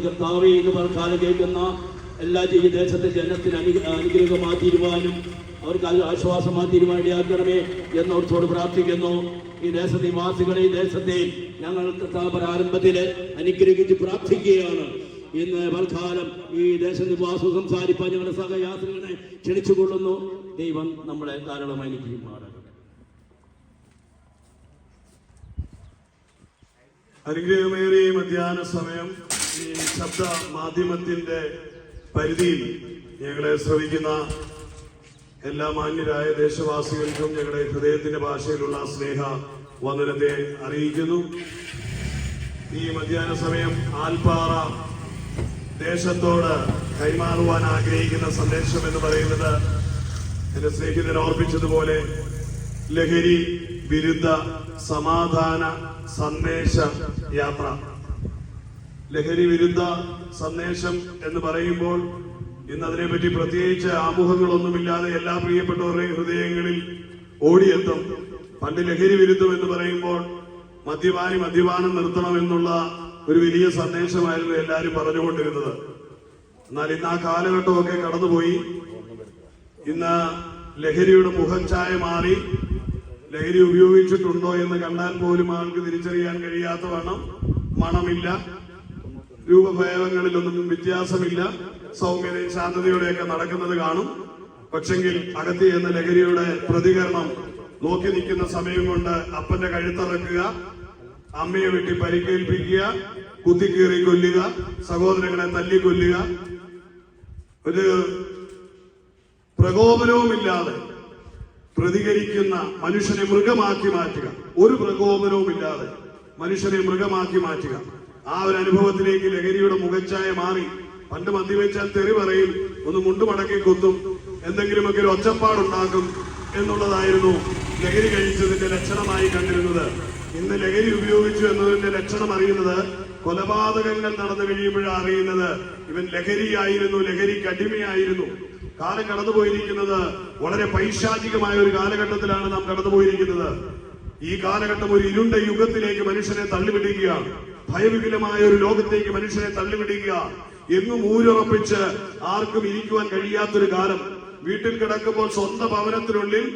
കർത്താവേ എന്ന് പറഞ്ഞാൽ കേൾക്കുന്ന എല്ലാ ഈ ദേശത്തെ ജനത്തിന് അനുഗ്രഹമായി തീരുവാനും അവർക്ക് ആശ്വാസമായി തീരുമാനിയാക്കണമേ എന്നോർത്തോട് പ്രാർത്ഥിക്കുന്നു. ഈ ദേശനിവാസികളെ ഈ ദേശത്തെ ഞങ്ങൾ പ്രാരംഭത്തിൽ അനുഗ്രഹിച്ച് പ്രാർത്ഥിക്കുകയാണ്. ഇന്ന് തൽക്കാലം ഈ ദേശനിവാസം സംസാരിപ്പാൻ ഞങ്ങളുടെ സഹയാത്രികളെ ക്ഷണിച്ചുകൊള്ളുന്നു. ദൈവം നമ്മളെ ധാരാളമായി അനുഗ്രഹിക്കുമാറാകട്ടെ. അനുഗ്രഹമേറിയ മധ്യാഹ്ന സമയം ഈ ശബ്ദ മാധ്യമത്തിന്റെ പരിധിയിൽ ഞങ്ങളെ ശ്രവിക്കുന്ന എല്ലാ മാന്യരായ ദേശവാസികൾക്കും ഞങ്ങളുടെ ഹൃദയത്തിന്റെ ഭാഷയിലുള്ള സ്നേഹ വന്ദനത്തെ അറിയിക്കുന്നു. ഈ മധ്യാഹ്ന സമയം ആൽപ്പാറ ദേശത്തോട് കൈമാറുവാൻ ആഗ്രഹിക്കുന്ന സന്ദേശം എന്ന് പറയുന്നത് എന്റെ സ്നേഹിതൻ ഓർപ്പിച്ചതുപോലെ ലഹരി വിരുദ്ധ സമാധാന സന്ദേശ യാത്ര. ലഹരി വിരുദ്ധ സന്ദേശം എന്ന് പറയുമ്പോൾ ഇന്ന് അതിനെപ്പറ്റി പ്രത്യേകിച്ച് ആമുഖങ്ങളൊന്നുമില്ലാതെ എല്ലാ പ്രിയപ്പെട്ടവരുടെയും ഹൃദയങ്ങളിൽ ഓടിയെത്തും. പണ്ട് ലഹരി വിരുദ്ധം എന്ന് പറയുമ്പോൾ മദ്യപാനം നിർത്തണം എന്നുള്ള ഒരു വലിയ സന്ദേശമായിരുന്നു എല്ലാവരും പറഞ്ഞുകൊണ്ടിരുന്നത്. എന്നാൽ ഇന്ന് ആ കാലഘട്ടമൊക്കെ കടന്നുപോയി. ഇന്ന് ലഹരിയുടെ മുഖച്ഛായ മാറി. ലഹരി ഉപയോഗിച്ചിട്ടുണ്ടോ എന്ന് കണ്ടാൽ പോലും ആൾക്ക് തിരിച്ചറിയാൻ കഴിയാത്ത വണ്ണം മണമില്ല, രൂപഭേദങ്ങളിലൊന്നും വ്യത്യാസമില്ല, സൗമ്യതയും ശാന്തതയോടെയൊക്കെ നടക്കുന്നത് കാണും. പക്ഷെങ്കിൽ അകത്ത് എന്ന ലഹരിയുടെ പ്രതികരണം നോക്കി നിൽക്കുന്ന സമയം കൊണ്ട് അപ്പന്റെ കഴുത്തറക്കുക, അമ്മയെ വെട്ടി പരിക്കേൽപ്പിക്കുക, കുത്തിക്കീറി കൊല്ലുക, സഹോദരങ്ങളെ തല്ലിക്കൊല്ലുക, ഒരു പ്രകോപനവുമില്ലാതെ പ്രതികരിക്കുന്ന മനുഷ്യനെ മൃഗമാക്കി മാറ്റുക. ഒരു പ്രകോപനവുമില്ലാതെ മനുഷ്യനെ മൃഗമാക്കി മാറ്റുക. ആ ഒരു അനുഭവത്തിലേക്ക് ലഹരിയുടെ മുഖച്ഛായ മാറി. പണ്ട് മദ്യപിച്ചാൽ തെറി പറയും, ഒന്ന് മുണ്ടുമടക്കി കൊത്തും, എന്തെങ്കിലുമൊക്കെ ഒരു ഒച്ചപ്പാടുണ്ടാക്കും എന്നുള്ളതായിരുന്നു ലഹരി കഴിച്ചതിന്റെ ലക്ഷണമായി കണ്ടിരുന്നത്. ഇന്ന് ലഹരി ഉപയോഗിച്ചു എന്നതിന്റെ ലക്ഷണം അറിയുന്നത് കൊലപാതകങ്ങൾ നടന്നു കഴിയുമ്പോഴാണ് അറിയുന്നത് ഇവൻ ലഹരിയായിരുന്നു, ലഹരിക്ക് അടിമയായിരുന്നു. കാലം കടന്നുപോയിരിക്കുന്നത് വളരെ പൈശാചികമായ ഒരു കാലഘട്ടത്തിലാണ് നാം കടന്നുപോയിരിക്കുന്നത്. ഈ കാലഘട്ടം ഒരു ഇരുണ്ട യുഗത്തിലേക്ക് മനുഷ്യനെ തള്ളിവിടുകയാണ്. ഭയവികലമായ ഒരു ലോകത്തേക്ക് മനുഷ്യനെ തള്ളിവിടുകയാണ്. എങ്ങും ഊരുറപ്പിച്ച് ആർക്കും ഇരിക്കുവാൻ കഴിയാത്തൊരു കാലം. വീട്ടിൽ കിടക്കുമ്പോൾ സ്വന്തം ഭവനത്തിനുള്ളിൽ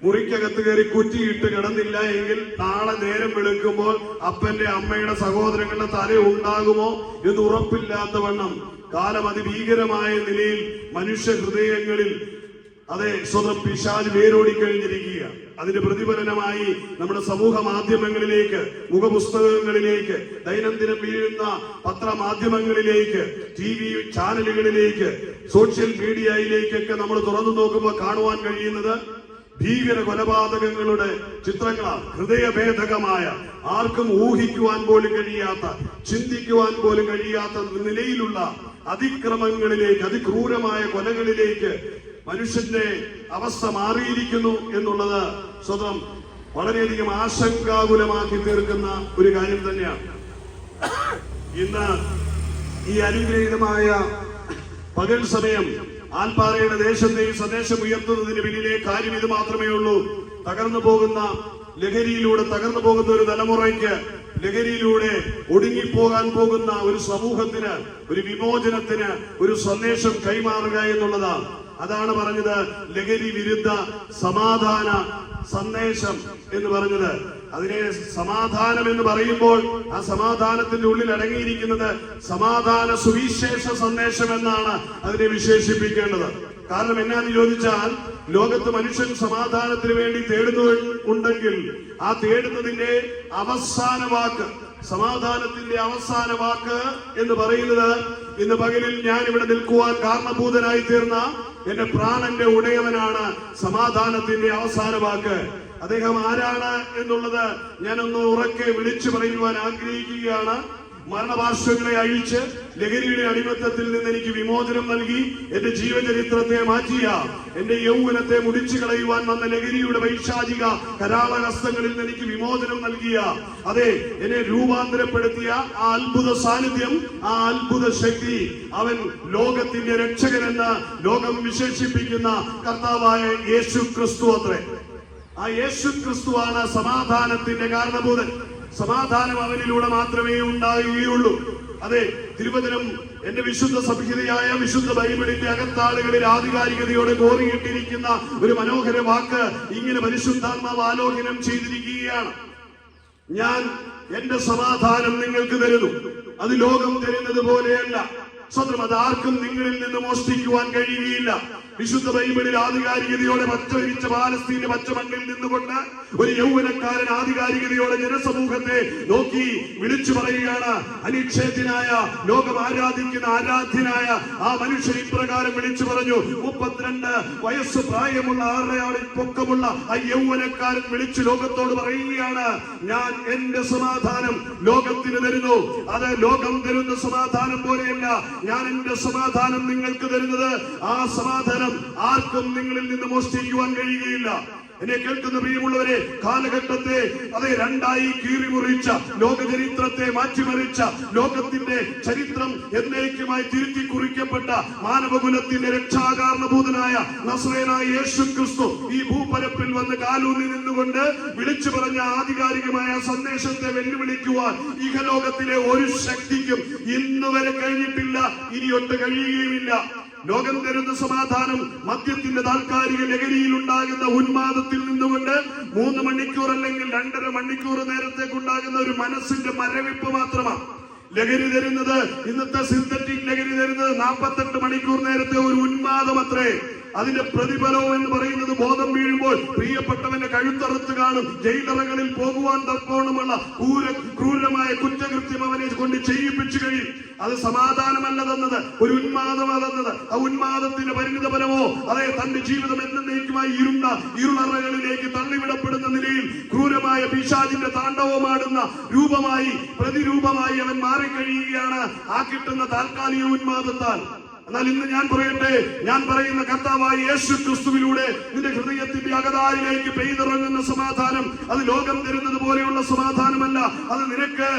മുറിക്കകത്ത് കയറി കുറ്റിയിട്ട് കിടന്നില്ല എങ്കിൽ നാളെ നേരം വെളുക്കുമ്പോൾ അപ്പന്റെ അമ്മയുടെ സഹോദരങ്ങളുടെ തല ഉണ്ടാകുമോ എന്ന് ഉറപ്പില്ലാത്ത വണ്ണം കാലം അതിഭീകരമായ നിലയിൽ മനുഷ്യ ഹൃദയങ്ങളിൽ സ്വന്തം പിശാച് വേരോടിക്കഴിഞ്ഞിരിക്കുക. അതിന്റെ പ്രതിഫലനമായി നമ്മുടെ സമൂഹ മാധ്യമങ്ങളിലേക്ക്, മുഖപുസ്തകങ്ങളിലേക്ക്, ദൈനംദിനം വീഴുന്ന പത്രമാധ്യമങ്ങളിലേക്ക്, TV ചാനലുകളിലേക്ക്, സോഷ്യൽ മീഡിയയിലേക്കൊക്കെ നമ്മൾ തുറന്നു നോക്കുമ്പോൾ കാണുവാൻ കഴിയുന്നത് ഭീകര കൊലപാതകങ്ങളുടെ ചിത്രങ്ങളാണ്. ഹൃദയഭേദകമായ, ആർക്കും ഊഹിക്കുവാൻ പോലും കഴിയാത്ത, ചിന്തിക്കുവാൻ പോലും കഴിയാത്ത നിലയിലുള്ള അതിക്രമങ്ങളിലേക്ക്, അതിക്രൂരമായ കൊലകളിലേക്ക് മനുഷ്യന്റെ അവസ്ഥ മാറിയിരിക്കുന്നു എന്നുള്ളത് സ്വതം വളരെയധികം ആശങ്കാകുലമാക്കി തീർക്കുന്ന ഒരു കാര്യം തന്നെയാണ്. ഇന്ന് ഈ അനുഗ്രഹീതമായ പകൽ സമയം ആൽപ്പാറയുടെ ദേശത്തെയും സന്ദേശം ഉയർത്തുന്നതിന് പിന്നിലെ കാര്യം ഇത് മാത്രമേ ഉള്ളൂ. തകർന്നു പോകുന്ന ലഹരിയിലൂടെ തകർന്നു പോകുന്ന ഒരു തലമുറയ്ക്ക്, ലഹരിയിലൂടെ ഒടുങ്ങിപ്പോകാൻ പോകുന്ന ഒരു സമൂഹത്തിന്, ഒരു വിമോചനത്തിന് ഒരു സന്ദേശം കൈമാറുക എന്നുള്ളതാണ്. അതാണ് പറഞ്ഞത് ലഹരി വിരുദ്ധ സമാധാന സന്ദേശം എന്ന് പറഞ്ഞത്. അതിനെ സമാധാനം എന്ന് പറയുമ്പോൾ ആ സമാധാനത്തിന്റെ ഉള്ളിൽ അടങ്ങിയിരിക്കുന്നത് സമാധാന സുവിശേഷ സന്ദേശം എന്നാണ് അതിനെ വിശേഷിപ്പിക്കേണ്ടത്. കാരണം എന്നാന്ന് ചോദിച്ചാൽ, ലോകത്ത് മനുഷ്യൻ സമാധാനത്തിന് വേണ്ടി തേടുന്നുണ്ടെങ്കിൽ ആ തേടുന്നതിന്റെ അവസാന വാക്ക്, സമാധാനത്തിന്റെ അവസാന വാക്ക് എന്ന് പറയുന്നത്, ഇന്ന് പകലിൽ ഞാൻ ഇവിടെ നിൽക്കുവാൻ കാരണഭൂതനായി തീർന്ന എന്റെ പ്രാണന്റെ ഉടയവനാണ് സമാധാനത്തിന്റെ അവസാന വാക്ക്. അദ്ദേഹം ആരാണ് എന്നുള്ളത് ഞാനൊന്ന് ഉറക്കെ വിളിച്ചു പറയുവാൻ ആഗ്രഹിക്കുകയാണ്. മരണപാർശ്വങ്ങളെ അഴിച്ച് ലഹരിയുടെ അടിമത്തത്തിൽ നിന്ന് എനിക്ക് വിമോചനം നൽകി എന്റെ ജീവചരിത്രത്തെ മാറ്റിയ, എന്റെ യൗവനത്തെ മുടിച്ചു കളയുവാൻ വന്ന ലഹരിയുടെ വൈശാചിക കരാളഹസ്തങ്ങളിൽ നിന്ന് എനിക്ക് വിമോചനം നൽകിയ, അതെ, എന്നെ രൂപാന്തരപ്പെടുത്തിയ ആ അത്ഭുത സാന്നിധ്യം, ആ അത്ഭുത ശക്തി, അവൻ ലോകത്തിന്റെ രക്ഷകനെന്ന് ലോകം വിശേഷിപ്പിക്കുന്ന കർത്താവായ യേശു ക്രിസ്തു അത്രേ. ആ യേശു ക്രിസ്തുവാണ് സമാധാനത്തിന്റെ കാരണഭൂതൻ. സമാധാനം അവനിലൂടെ മാത്രമേ ഉണ്ടാകുകയുള്ളൂ. അതെ, തിരുവചനം എന്റെ വിശുദ്ധ സംഹിതയായ വിശുദ്ധ ബൈബിളിന്റെ അകത്താളുകളിൽ ആധികാരികതയോടെ കോറിയിട്ടിരിക്കുന്ന ഒരു മനോഹര വാക്ക് ഇങ്ങനെ പരിശുദ്ധാത്മാവ് ആലോചനം ചെയ്തിരിക്കുകയാണ്. ഞാൻ എന്റെ സമാധാനം നിങ്ങൾക്ക് തരുന്നു, അത് ലോകം തരുന്നത് പോലെയല്ല. സ്വന്തം അത് ആർക്കും നിങ്ങളിൽ നിന്ന് മോഷ്ടിക്കുവാൻ കഴിയുകയില്ല. വിശുദ്ധ ബൈബിളിൽ ആധികാരികതയോടെ പച്ചവിരിച്ച പാലസ്തീന്റെ പച്ചമണ്ണിൽ നിന്നുകൊണ്ട് ഒരു യൗവനക്കാരൻ ആധികാരികതയോടെ ജനസമൂഹത്തെ നോക്കി വിളിച്ചു പറയുകയാണ്. അനിക്ഷേത്യനായ, ലോകം ആരാധിക്കുന്ന ആരാധ്യനായ ആ മനുഷ്യൻ ഇപ്രകാരം വിളിച്ചു പറഞ്ഞു. 32 വയസ്സ് പ്രായമുള്ള 6 പൊക്കമുള്ള ആ യൗവനക്കാരൻ വിളിച്ചു ലോകത്തോട് പറയുകയാണ്, ഞാൻ എന്റെ സമാധാനം ലോകത്തിന് തരുന്നു. അത് ലോകം തരുന്ന സമാധാനം പോലെയല്ല. ഞാൻ എന്റെ സമാധാനം നിങ്ങൾക്ക് തരുന്നത്, ആ സമാധാനം ആർക്കും നിങ്ങളിൽ നിന്ന് മോഷ്ടിക്കുവാൻ കഴിയുകയില്ല. എന്നെ കേൾക്കുന്ന പ്രിയമുള്ളവരെ, കാലഘട്ടത്തെ അതേ രണ്ടായി കീറിമുറിച്ച, ലോകചരിത്രത്തെ മാറ്റിമറിച്ച, ലോകത്തിന്റെ ചരിത്രം എന്നേക്കുമായി തിരുത്തി കുറിക്കപ്പെട്ട മാനവകുലത്തിന്റെ രക്ഷാകാരണഭൂതനായ നസ്രയനായ യേശു ക്രിസ്തു ഈ ഭൂപരപ്പിൽ വന്ന് കാലൂന്നി നിന്നുകൊണ്ട് വിളിച്ചു പറഞ്ഞ ആധികാരികമായ സന്ദേശത്തെ വെല്ലുവിളിക്കുവാൻ ഇഹലോകത്തിലെ ഒരു ശക്തിക്കും ഇന്നുവരെ കഴിഞ്ഞിട്ടില്ല, ഇനിയൊട്ട് കഴിയുകയുമില്ല. ലോകം തരുന്ന സമാധാനം മദ്യത്തിന്റെ താൽക്കാലിക ലഹരിയിൽ ഉണ്ടാകുന്ന ഉന്മാദത്തിൽ നിന്നുകൊണ്ട് 3 മണിക്കൂർ അല്ലെങ്കിൽ 2.5 മണിക്കൂർ നേരത്തേക്കുണ്ടാകുന്ന ഒരു മനസ്സിന്റെ മരവിപ്പ് മാത്രമാണ്. ലഹരി തരുന്നത്, ഇന്നത്തെ സിന്തറ്റിക് ലഹരി തരുന്നത് 48 മണിക്കൂർ നേരത്തെ ഒരു ഉന്മാദം അത്രേ. അതിന്റെ പ്രതിഫലവും എന്ന് പറയുന്നത് ബോധം വീഴുമ്പോൾ പ്രിയപ്പെട്ടവന്റെ കഴുത്തറുത്ത് കാണും, ജയിലറകളിൽ പോകുവാൻ തക്കോണമുള്ള ക്രൂരമായ കുറ്റകൃത്യം അവനെ കൊണ്ട് ചെയ്യിപ്പിച്ചു കഴിയും. അത് സമാധാനമല്ല തന്നത്, ഒരു ഉന്മാദമാണ് തന്നത്. ആ ഉന്മാദത്തിന്റെ പരിണിത ഫലമോ അതേ തന്റെ ജീവിതം എന്നേക്കുമായി ഇരുളറകളിലേക്ക് തള്ളിവിടപ്പെടുന്ന നിലയിൽ ക്രൂരമായ പിശാചിന്റെ താണ്ഡവമാടുന്ന രൂപമായി, പ്രതിരൂപമായി അവൻ മാറിക്കഴിയുകയാണ് ആ കിട്ടുന്ന താൽക്കാലിക ഉന്മാദത്താൽ. എന്നാൽ ഇന്ന് ഞാൻ പറയട്ടെ, ഞാൻ പറയുന്ന കർത്താവായ യേശു ക്രിസ്തുവിലൂടെ നിന്റെ ഹൃദയത്തിന്റെ അകതാരിലേക്ക് പെയ്തിറങ്ങുന്ന സമാധാനം, അത് ലോകം തരുന്നത് പോലെയുള്ള സമാധാനമല്ല. അത് നിനക്ക്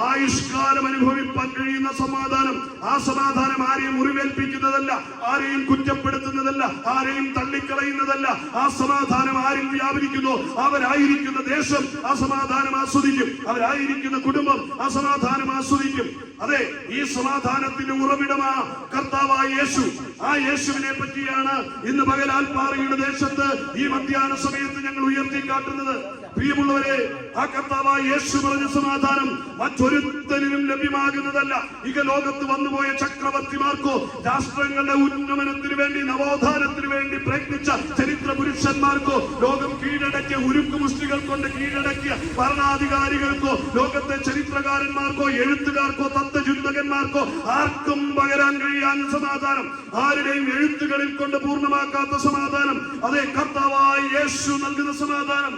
ആയുഷ്കാലം അനുഭവിപ്പാൻ കഴിയുന്ന സമാധാനം. ആ സമാധാനം ആരെയും മുറിവേൽപ്പിക്കുന്നതല്ല, ആരെയും കുറ്റപ്പെടുത്തുന്നതല്ല, ആരെയും തള്ളിക്കളയുന്നതല്ല. ആ സമാധാനം ആരിൽ വ്യാപരിക്കുന്നു അവരായിരിക്കുന്ന ദേശം ആ സമാധാനം ആസ്വദിക്കും, അവരായിരിക്കുന്ന കുടുംബം ആ സമാധാനം ആസ്വദിക്കും. അതെ, ഈ സമാധാനത്തിന്റെ ഉറവിടമാ കർത്താവായ യേശു. ആ യേശുവിനെ പറ്റിയാണ് ഇന്ന് പകൽ ആൽപ്പാറയുടെ ദേശത്ത് ഈ മധ്യാഹ്ന സമയത്ത് ഞങ്ങൾ ഉയർത്തിക്കാട്ടുന്നത്. പ്രിയമുള്ളവരെ, ആ കർത്താവായ യേശു പറഞ്ഞ സമാധാനം മറ്റൊരുത്തനും ലഭ്യമാകുന്നതല്ല. ഇക ലോകത്ത് വന്നുപോയ ചക്രവർത്തിമാർക്കോ രാഷ്ട്രങ്ങളുടെ ഉന്നമനത്തിന് വേണ്ടി, നവോത്ഥാനത്തിന് വേണ്ടി പ്രയത്നിച്ച ചരിത്ര പുരുഷന്മാർക്കോ, ലോകം കീഴടക്കിയ ഉരുക്കുമുഷ്ടികൾ കൊണ്ട് കീഴടക്കിയ ഭരണാധികാരികൾക്കോ, ലോകത്തെ ചരിത്രകാരന്മാർക്കോ, എഴുത്തുകാർക്കോ, തത്വചിന്തകന്മാർക്കോ ആർക്കും പകരാൻ കഴിയാത്ത സമാധാനം, ആരുടെയും എഴുത്തുകളിൽ കൊണ്ട് പൂർണ്ണമാക്കാത്ത സമാധാനം, അതേ കർത്താവായ യേശു നൽകുന്ന സമാധാനം.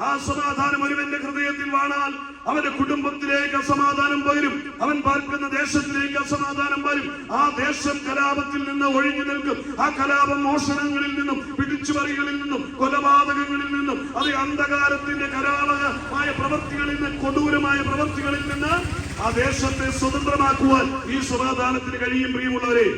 ആ സമാധാനം ഒരുവന്റെ ഹൃദയത്തിൽ വാണാൽ അവന്റെ കുടുംബത്തിലേക്ക് അസമാധാനം പകരും, അവൻ പാർക്കുന്ന ദേശത്തിലേക്ക് അസമാധാനം വരും. ആ ദേശം കലാപത്തിൽ നിന്ന് ഒഴിഞ്ഞു നിൽക്കും. ആ കലാപം മോഷണങ്ങളിൽ നിന്നും, പിടിച്ചുപറികളിൽ നിന്നും, കൊലപാതകങ്ങളിൽ നിന്നും, അത് അന്ധകാരത്തിന്റെ കരാളമായ പ്രവൃത്തികളിൽ നിന്ന്, കൊടൂരമായ പ്രവൃത്തികളിൽ നിന്ന് ആ ദേശത്തെ സ്വതന്ത്രമാക്കുവാൻ ഈ സമാധാനത്തിന് കഴിയും. പ്രിയമുള്ളവരെ,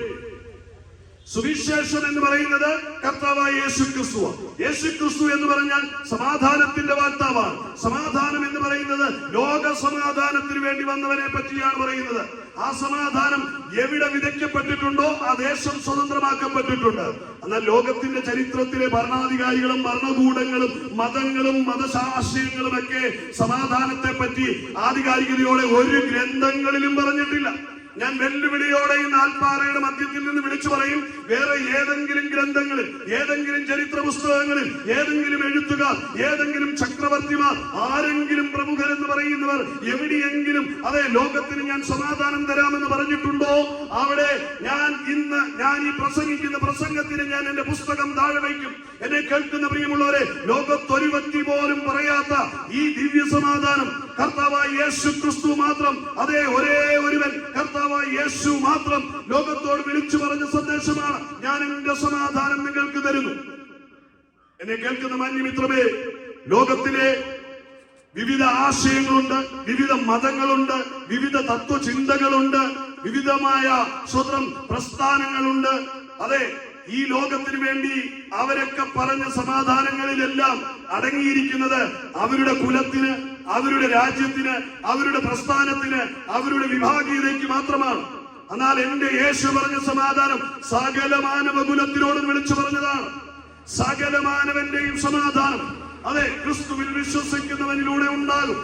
സുവിശേഷം എന്ന് പറയുന്നത് കർത്താവായ യേശു ക്രിസ്തു. യേശു ക്രിസ്തു എന്ന് പറഞ്ഞാൽ സമാധാനത്തിന്റെ വാഗ്ദാവാണ്. സമാധാനം എന്ന് പറയുന്നത് ലോക സമാധാനത്തിന് വേണ്ടി വന്നവനെ പറ്റിയാണ് പറയുന്നത്. ആ സമാധാനം എവിടെ വിതയ്ക്കപ്പെട്ടിട്ടുണ്ടോ ആ ദേശം സ്വതന്ത്രമാക്കപ്പെട്ടിട്ടുണ്ട്. എന്നാൽ ലോകത്തിന്റെ ചരിത്രത്തിലെ ഭരണാധികാരികളും ഭരണകൂടങ്ങളും മതങ്ങളും മതശാസ്ത്രങ്ങളും ഒക്കെ സമാധാനത്തെ പറ്റി ആധികാരികതയോടെ ഒരു ഗ്രന്ഥങ്ങളിലും പറഞ്ഞിട്ടില്ല. ഞാൻ വെല്ലുവിളിയോടെ ഇന്ന് ആൽപ്പാറയുടെ മധ്യത്തിൽ നിന്ന് വിളിച്ചു പറയും, വേറെ ഏതെങ്കിലും ഗ്രന്ഥങ്ങളിൽ, ഏതെങ്കിലും ചരിത്ര പുസ്തകങ്ങളിൽ, ഏതെങ്കിലും എഴുത്തുകാർ, ഏതെങ്കിലും ചക്രവർത്തിമാർ, ആരെങ്കിലും പ്രമുഖരെന്ന് പറയുന്നവർ എവിടെയെങ്കിലും അതേ ലോകത്തിന് ഞാൻ സമാധാനം തരാമെന്ന് പറഞ്ഞിട്ടുണ്ടോ? അവിടെ ഞാൻ ഈ പ്രസംഗിക്കുന്ന പ്രസംഗത്തിന് ഞാൻ എന്റെ പുസ്തകം താഴെ വയ്ക്കും. എന്നെ കേൾക്കുന്ന പ്രിയമുള്ളവരെ, ലോകത്തൊരു വ്യക്തി പോലും പറയാത്ത ഈ ദിവ്യ സമാധാനം കർത്താവായ യേശു ക്രിസ്തു മാത്രം, അതേ ഒരേ ഒരുവൻ കർത്താവായ യേശു മാത്രം ലോകത്തോട് വിളിച്ചു പറഞ്ഞ സന്ദേശമാണ്, ഞാൻ എന്റെ സമാധാനം നിങ്ങൾക്ക് തരുന്നു. എന്നെ കേൾക്കുന്ന മാന്യമിത്രമേ, ലോകത്തിലെ വിവിധ ആശയങ്ങളുണ്ട്, വിവിധ മതങ്ങളുണ്ട്, വിവിധ തത്വചിന്തകളുണ്ട്, വിവിധമായ സ്വതന്ത്ര പ്രസ്ഥാനങ്ങളുണ്ട്. അതെ, ഈ ലോകത്തിന് വേണ്ടി അവരൊക്കെ പറഞ്ഞ സമാധാനങ്ങളിലെല്ലാം അടങ്ങിയിരിക്കുന്നത് അവരുടെ കുലത്തിന്, അവരുടെ രാജ്യത്തിന്, അവരുടെ പ്രസ്ഥാനത്തിന്, അവരുടെ വിഭാഗീയതയ്ക്ക് മാത്രമാണ്. എന്നാൽ എന്റെ യേശു പറഞ്ഞ സമാധാനം സകല മാനവകുലത്തിനോടും വിളിച്ചു പറഞ്ഞതാണ്. സകല മാനവന്റെയും സമാധാനം അതെ ക്രിസ്തുവിൽ വിശ്വസിക്കുന്നവനിലൂടെ ഉണ്ടാകും.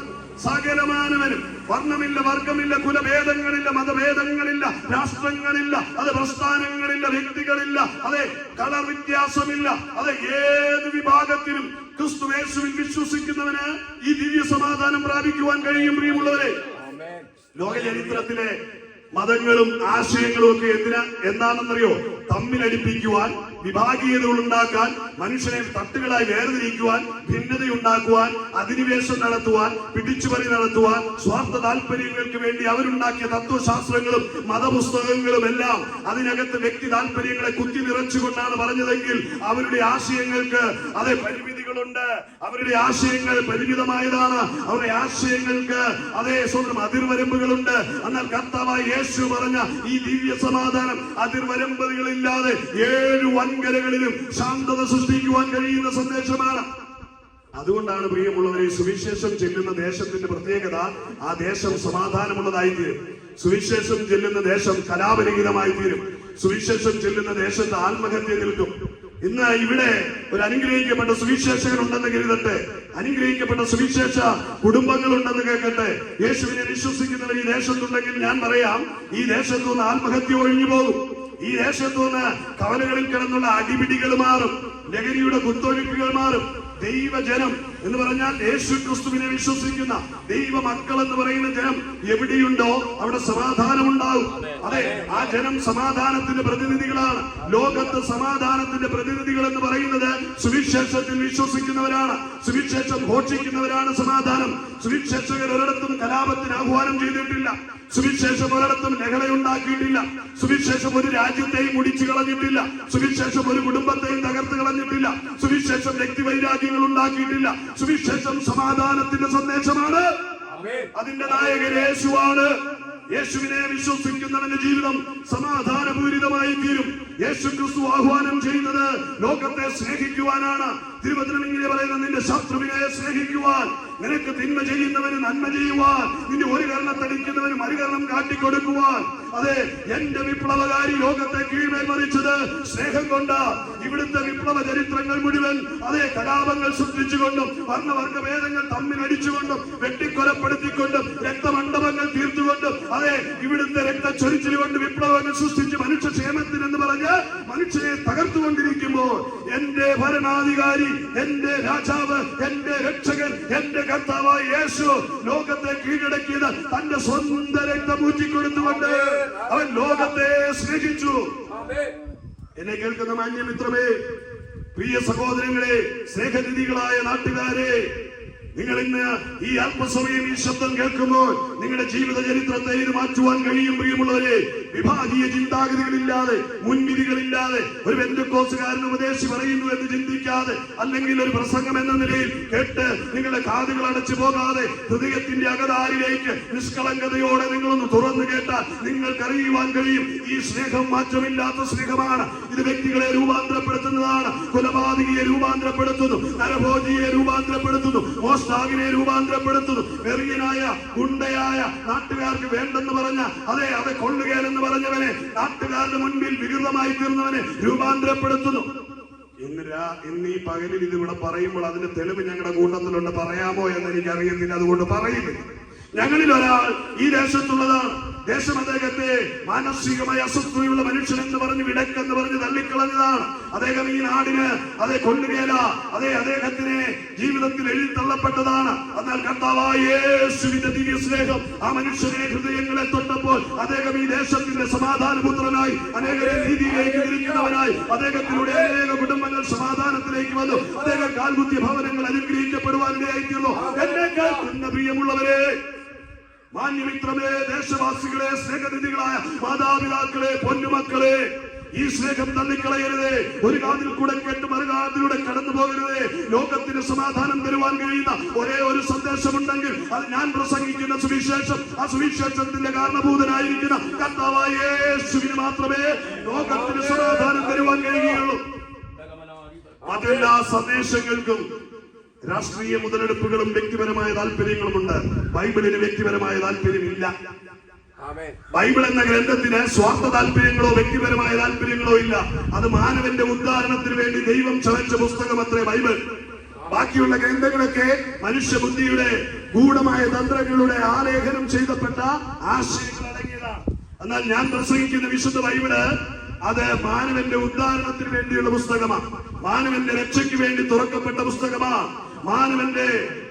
സകലമാനവനും വർണ്ണമില്ല, വർഗമില്ല, കുലഭേദങ്ങളില്ല, മതഭേദങ്ങളില്ല, രാഷ്ട്രങ്ങളില്ല, അത് പ്രസ്ഥാനങ്ങളില്ല, വ്യക്തികളില്ല, അതെ കളർ വ്യത്യാസമില്ല, അതെ ഏത് വിഭാഗത്തിലും ക്രിസ്തുയേശുവിൽ വിശ്വസിക്കുന്നവന് ഈ ദിവ്യ സമാധാനം പ്രാപിക്കുവാൻ കഴിയും. പ്രിയമുള്ളവരെ, ലോക ചരിത്രത്തിലെ മതങ്ങളും ആശയങ്ങളും ഒക്കെ എന്താണെന്നറിയോ? തമ്മിലടിപ്പിക്കുവാൻ, വിഭാഗീയതകൾ ഉണ്ടാക്കാൻ, മനുഷ്യനെ തട്ടുകളായി വേർതിരിക്കുവാൻ, ഭിന്നതയുണ്ടാക്കുവാൻ, അധിനിവേശം നടത്തുവാൻ, പിടിച്ചുപറി നടത്തുവാൻ, സ്വാർത്ഥ താല്പര്യങ്ങൾക്ക് വേണ്ടി അവരുണ്ടാക്കിയ തത്വശാസ്ത്രങ്ങളും മതപുസ്തകങ്ങളും എല്ലാം അതിനകത്ത് വ്യക്തി താല്പര്യങ്ങളെ കുത്തി നിറച്ചുകൊണ്ടാണ് പറഞ്ഞതെങ്കിൽ അവരുടെ ആശയങ്ങൾക്ക് അതേ പരിമിതികളുണ്ട്. അവരുടെ ആശയങ്ങൾ പരിമിതമായതാണ്. അവരുടെ ആശയങ്ങൾക്ക് അതേ സ്വന്തം അതിർവരമ്പുകളുണ്ട്. എന്നാൽ കർത്താവായ യേശു പറഞ്ഞ ഈ ദിവ്യ സമാധാനം അതിർവരമ്പുകളില്ലാതെ 7 വൻകരകളിലും ശാന്തത സൃഷ്ടിക്കുവാൻ കഴിയുന്ന സന്ദേശമാണ്. അതുകൊണ്ടാണ് പ്രിയമുള്ളവരെ, സുവിശേഷം ചെല്ലുന്ന ദേശത്തിന്റെ പ്രത്യേകത ആ ദേശം സമാധാനമുള്ളതായി തീരും. സുവിശേഷം ചെല്ലുന്ന ദേശം കലാപരഹിതമായി തീരും. സുവിശേഷം ചെല്ലുന്ന ദേശത്ത് ആത്മഹത്യ നിൽക്കും. ഇന്ന് ഇവിടെ ഒരു അനുഗ്രഹിക്കപ്പെട്ട സുവിശേഷകൻ ഉണ്ടെന്ന് കരുതട്ടെ, അനുഗ്രഹിക്കപ്പെട്ട സുവിശേഷ കുടുംബങ്ങൾ ഉണ്ടെന്ന് കേൾക്കട്ടെ. യേശുവിനെ വിശ്വസിക്കുന്നവർ ഈ ദേശത്തുണ്ടെങ്കിൽ ഞാൻ പറയാം, ഈ ദേശത്തുനിന്ന് ആത്മഹത്യ ഒഴിഞ്ഞു പോകും. ഈ ദേശത്തുനിന്ന് കവലകളിൽ കിടന്നുള്ള അടിപിടികൾ മാറും, ലഹരിയുടെ കുത്തൊഴുക്കുകൾ മാറും. ദൈവജനം എന്ന് പറഞ്ഞാൽ യേശു ക്രിസ്തുവിനെ വിശ്വസിക്കുന്ന ദൈവ മക്കൾ എന്ന് പറയുന്ന ജനം എവിടെയുണ്ടോ അവിടെ സമാധാനം ഉണ്ടാവും. അതെ, ആ ജനം സമാധാനത്തിന്റെ പ്രതിനിധികളാണ്. ലോകത്ത് സമാധാനത്തിന്റെ പ്രതിനിധികൾ എന്ന് പറയുന്നത് സുവിശേഷത്തിൽ വിശ്വസിക്കുന്നവരാണ്, സുവിശേഷം ഘോഷിക്കുന്നവരാണ്. സമാധാനം സുവിശേഷകർ ഒരിടത്തും കലാപത്തിന് ആഹ്വാനം ചെയ്തിട്ടില്ല. സുവിശേഷം ഒരിടത്തും ലഹളയുണ്ടാക്കിയിട്ടില്ല. സുവിശേഷം ഒരു രാജ്യത്തെയും മുടിച്ചു കളഞ്ഞിട്ടില്ല. സുവിശേഷം ഒരു കുടുംബത്തെയും തകർത്ത് കളഞ്ഞിട്ടില്ല. സുവിശേഷം വ്യക്തിവൈരാഗ്യങ്ങൾ ഉണ്ടാക്കിയിട്ടില്ല. സുവിശേഷം സമാധാനത്തിന്റെ സന്ദേശമാണ്. അതിന്റെ നായകൻ യേശുവാണ്. യേശുവിനെ വിശ്വസിക്കുന്നവന്റെ ജീവിതം സമാധാനപൂരിതമായി തീരും. യേശു ക്രിസ്തു ആഹ്വാനം ചെയ്യുന്നത് ലോകത്തെ സ്നേഹിക്കുവാനാണ്. തിരുവചനം ഇങ്ങനെ പറയുന്നത്, നിന്റെ ശത്രുവിനെ സ്നേഹിക്കുവാൻ, നിനക്ക് തിന്മ ചെയ്യുന്നവന് നന്മ ചെയ്യുവാൻ, നിന്റെ ഒരു കർണത്തടിക്കുന്നവന് മറുകർണം കാട്ടിക്കൊടുക്കുവാൻ. അതെ, എന്റെ വിപ്ലവകാരി ലോകത്തെ കീഴ്മേൽ മറിച്ചത് സ്നേഹം കൊണ്ട്. ഇവിടുത്തെ വിപ്ലവ ചരിത്രങ്ങൾ മുഴുവൻ അതേ കലാപങ്ങൾ സൃഷ്ടിച്ചുകൊണ്ടും വർണ്ണവർഗഭേദങ്ങൾ തമ്മിലടിച്ചുകൊണ്ടും വെട്ടിക്കൊലപ്പെടുത്തിക്കൊണ്ടും രക്തമണ്ഡപങ്ങൾ തീർത്തുകൊണ്ടും അതെ ഇവിടുത്തെ രക്തച്ചൊരിച്ചിൽ കൊണ്ട് വിപ്ലവങ്ങൾ സൃഷ്ടിച്ച് മനുഷ്യക്ഷേമത്തിനെന്ന് പറഞ്ഞ് മനുഷ്യനെ തകർത്തുകൊണ്ടിരിക്കുമ്പോൾ എന്റെ ഭരണാധികാരി, എന്റെ രാജാവ്, എന്റെ രക്ഷകൻ, എന്റെ കർത്താവായ യേശു ലോകത്തെ കീഴടക്കിയത് തന്റെ സ്വന്തം രക്തം ഊറ്റിക്കൊടുത്തുകൊണ്ട് അവൻ ലോകത്തെ സ്നേഹിച്ചു. എന്നെ കേൾക്കുന്ന മാന്യമിത്രമേ, പ്രിയ സഹോദരങ്ങളെ, സ്നേഹനിധികളായ നാട്ടുകാരെ, നിങ്ങൾ ഇന്ന് ഈ അല്പസമയം ഈ ശബ്ദം കേൾക്കുമ്പോൾ നിങ്ങളുടെ ജീവിത ചരിത്രത്തെ ഇത് മാറ്റുവാൻ കഴിയും. പ്രിയമുള്ളവരെ, വിഭാഗീയ ചിന്താഗതികളില്ലാതെ, മുൻവിധികളില്ലാതെ, ഒരു പെന്തക്കോസ്തുകാരൻ ഉപദേശി പറയുന്നു എന്ന് ചിന്തിക്കാതെ, അല്ലെങ്കിൽ ഒരു പ്രസംഗം എന്ന നിലയിൽ കേട്ട് നിങ്ങളുടെ കാതുകൾ അടച്ചു പോകാതെ ഹൃദയത്തിന്റെ അകതാരിലേക്ക് നിഷ്കളങ്കതയോടെ നിങ്ങളൊന്ന് തുറന്നു കേട്ടാൽ നിങ്ങൾക്കറിയുവാൻ കഴിയും, ഈ സ്നേഹം മാറ്റമില്ലാത്ത സ്നേഹമാണ്. ഇത് വ്യക്തികളെ രൂപാന്തരപ്പെടുത്തുന്നതാണ്. കൊലപാതകിയെ രൂപാന്തരപ്പെടുത്തുന്നു, നരഭോജിയെ രൂപാന്തരപ്പെടുത്തുന്നു, മോഷ്ടാവിനെ രൂപാന്തരപ്പെടുത്തുന്നു, വെറിയനായ ഗുണ്ടയായ നാട്ടുകാർക്ക് വേണ്ടെന്ന് പറഞ്ഞ അതെ കൊള്ളുകയെന്ന് പറഞ്ഞവനെ നാട്ടുകാരുടെ മുൻപിൽ വികൃതമായി തീർന്നവനെ രൂപാന്തരപ്പെടുത്തുന്നു. ഇന്ന് ഈ പകലിൽ ഇതിവിടെ പറയുമ്പോൾ അതിന്റെ തെളിവ് ഞങ്ങളുടെ കൂട്ടത്തിലുണ്ട്. പറയാമോ എന്ന് എനിക്കറിയത്തില്ല, അതുകൊണ്ട് പറയുന്നില്ല. ഞങ്ങളിൽ ഒരാൾ ഈ ദേശത്തുള്ളതാണ്. ദേശം അദ്ദേഹത്തെ മാനസികമായി അസ്വസ്ഥതയുള്ള മനുഷ്യൻ എന്ന് പറഞ്ഞ് വിടക്കെന്ന് പറഞ്ഞ് തള്ളിക്കളഞ്ഞതാണ്. അദ്ദേഹം ഈ നാടിന് കൊല്ലുകയല്ല, അദ്ദേഹത്തിന് ജീവിതത്തിൽ എഴുതിത്തള്ളപ്പെട്ടതാണ്. എന്നാൽ കർത്താവായ യേശുവിന്റെ ദിവ്യ സ്നേഹം ആ മനുഷ്യനെ ഹൃദയങ്ങളെ തൊട്ടപ്പോൾ അദ്ദേഹം ഈ ദേശത്തിന്റെ സമാധാനപുത്രനായി, അനേകരെ നീതിയിലേക്ക് തിരിക്കുന്നവനായി, അദ്ദേഹത്തിലൂടെ അനേക കുടുംബങ്ങൾ സമാധാനത്തിലേക്ക് വന്നു. അദ്ദേഹം കാൽകുത്തിയ ഭവനങ്ങൾ അനുഗ്രഹിക്കപ്പെടുവാനിടയായി തീർന്നു. എന്നെ കേൾക്കുന്ന പ്രിയമുള്ളവരെ, മാന്യമിത്രമേ, ദേശവാസികളെ, സ്നേഹനിധികളായ മാതാപിതാക്കളെ, പൊന്നുമക്കളെ, ഈ സ്നേഹം തള്ളിക്കളയരുതേ. ഒരു കാതിൽ കൂടെ കേട്ട് മറുകാതിലൂടെ കടന്നു പോകരുതേ. ലോകത്തിന് സമാധാനം തരുവാൻ കഴിയുന്ന ഒരേ ഒരു സന്ദേശമുണ്ടെങ്കിൽ അത് ഞാൻ പ്രസംഗിക്കുന്ന സുവിശേഷം. ആ സുവിശേഷത്തിന്റെ കാരണഭൂതനായിരിക്കുന്ന കർത്താവായ യേശുവിന് മാത്രമേ ലോകത്തിന് സമാധാനം തരുവാൻ കഴിയുകയുള്ളൂ. മറ്റെല്ലാ സന്ദേശങ്ങൾക്കും രാഷ്ട്രീയ മുതലെടുപ്പുകളും വ്യക്തിപരമായ താല്പര്യങ്ങളുമുണ്ട്. ബൈബിളിന് വ്യക്തിപരമായ താല്പര്യമില്ല. ബൈബിൾ എന്ന ഗ്രന്ഥത്തിന് സ്വാർത്ഥ താല്പര്യങ്ങളോ വ്യക്തിപരമായ താല്പര്യങ്ങളോ ഇല്ല. അത് മാനവന്റെ ഉദ്ധാരണത്തിന് വേണ്ടി ദൈവം ചവച്ച പുസ്തകമത്രേ ബൈബിൾ. ബാക്കിയുള്ള ഗ്രന്ഥങ്ങളൊക്കെ മനുഷ്യബുദ്ധിയുടെ ഗൂഢമായ തന്ത്രങ്ങളുടെ ആലേഖനം ചെയ്യപ്പെട്ട ആശയങ്ങൾ അടങ്ങിയതാണ്. എന്നാൽ ഞാൻ പ്രസംഗിക്കുന്ന വിശുദ്ധ ബൈബിള് അത് മാനവന്റെ ഉദ്ധാരണത്തിന് വേണ്ടിയുള്ള പുസ്തകമാണ്. മാനവന്റെ രക്ഷയ്ക്ക് വേണ്ടി തുറക്കപ്പെട്ട പുസ്തകമാണ്. മാനവന്റെ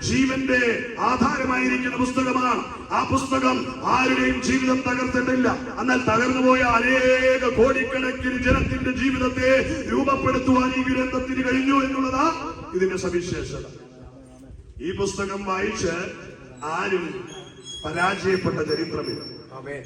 ജീവന്റെ ആധാരമായിരിക്കുന്ന പുസ്തകമാണ്. ആ പുസ്തകം ആരുടെയും ജീവിതം തകർത്തിട്ടില്ല. എന്നാൽ തകർന്നുപോയ അനേക കോടിക്കണക്കിന് ജനത്തിന്റെ ജീവിതത്തെ രൂപപ്പെടുത്തുവാൻ ഈ ഗ്രന്ഥത്തിന് കഴിഞ്ഞു എന്നുള്ളതാ ഇതിന്റെ സവിശേഷത. ഈ പുസ്തകം വായിച്ച് ആരും പരാജയപ്പെട്ട ചരിത്രമില്ല.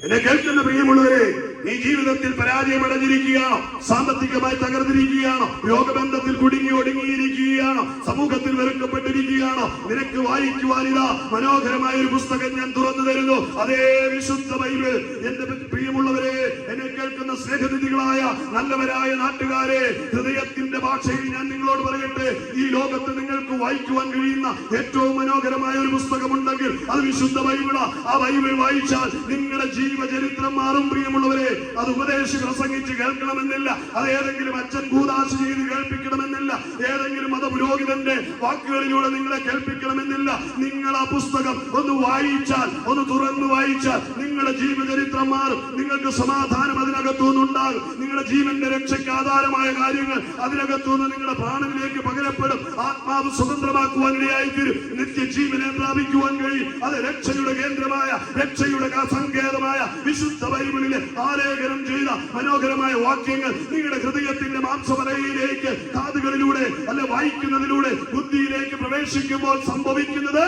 എന്നെ കേൾക്കുന്ന പ്രിയമുള്ളവരെ, നീ ജീവിതത്തിൽ പരാജയമടഞ്ഞിരിക്കുകയാണോ? സാമ്പത്തികമായി തകർന്നിരിക്കുകയാണോ? രോഗബന്ധത്തിൽ കുടുങ്ങി ഒടുങ്ങിയിരിക്കുകയാണോ? സമൂഹത്തിൽ വെറുക്കപ്പെട്ടിരിക്കുകയാണോ? നിനക്ക് വായിക്കുവാനിതാ മനോഹരമായ ഒരു പുസ്തകം ഞാൻ തുറന്നു തരുന്നു. അതേ വിശുദ്ധ ബൈബിൾ. എന്റെ പ്രിയമുള്ളവരെ, എന്നെ കേൾക്കുന്ന സ്നേഹനിധികളായ നല്ലവരായ നാട്ടുകാരെ, ഹൃദയത്തിന്റെ ഭാഷയിൽ ഞാൻ നിങ്ങളോട് പറയട്ടെ, ഈ ലോകത്ത് നിങ്ങൾക്ക് വായിക്കുവാൻ കഴിയുന്ന ഏറ്റവും മനോഹരമായ ഒരു പുസ്തകമുണ്ടെങ്കിൽ അത് വിശുദ്ധ ബൈബിളാ. ആ ബൈബിൾ വായിച്ചാൽ നിങ്ങളുടെ ജീവചരിത്രം മാറും. പ്രിയമുള്ളവരെ, അത് ഉപദേശി പ്രസംഗിച്ച് കേൾക്കണമെന്നില്ല. അത് ഏതെങ്കിലും അച്ഛൻ ഭൂതാശ ചെയ്ത് കേൾപ്പിക്കണമെന്നില്ല. ഏതെങ്കിലും മതപുരോഹിതന്റെ വാക്കുകളിലൂടെ നിങ്ങളെ കേൾപ്പിക്കണമെന്നില്ല. നിങ്ങൾ ആ പുസ്തകം ഒന്ന് വായിച്ചാൽ, ഒന്ന് തുറന്നു വായിച്ചാൽ നിങ്ങളുടെ ജീവചരിത്രം മാറും. നിങ്ങൾക്ക് സമാധാനം അതിനകത്തുനിന്നുണ്ടാകും. നിങ്ങളുടെ ജീവന്റെ രക്ഷയ്ക്ക് ആധാരമായ കാര്യങ്ങൾ അതിനകത്തുനിന്ന് നിങ്ങളുടെ പ്രാണനിലേക്ക് പകരപ്പെടും. ആത്മാവ് സ്വതന്ത്രമാക്കുവാൻ ഇടയായിത്തീരും. നിത്യജീവനെ പ്രാപിക്കുവാൻ കഴിയും. അത് രക്ഷയുടെ കേന്ദ്രമായ, രക്ഷയുടെ സങ്കേതമായ വിശുദ്ധ ബൈബിളിലെ ആലേഖനം ചെയ്ത മനോഹരമായ വാക്യങ്ങൾ നിങ്ങളുടെ ഹൃദയത്തിന്റെ മാംസമലയിലേക്ക് കാതുകളിലൂടെ അല്ല വായിക്കുന്നതിലൂടെ ബുദ്ധിയിലേക്ക് പ്രവേശിക്കുമ്പോൾ സംഭവിക്കുന്നത്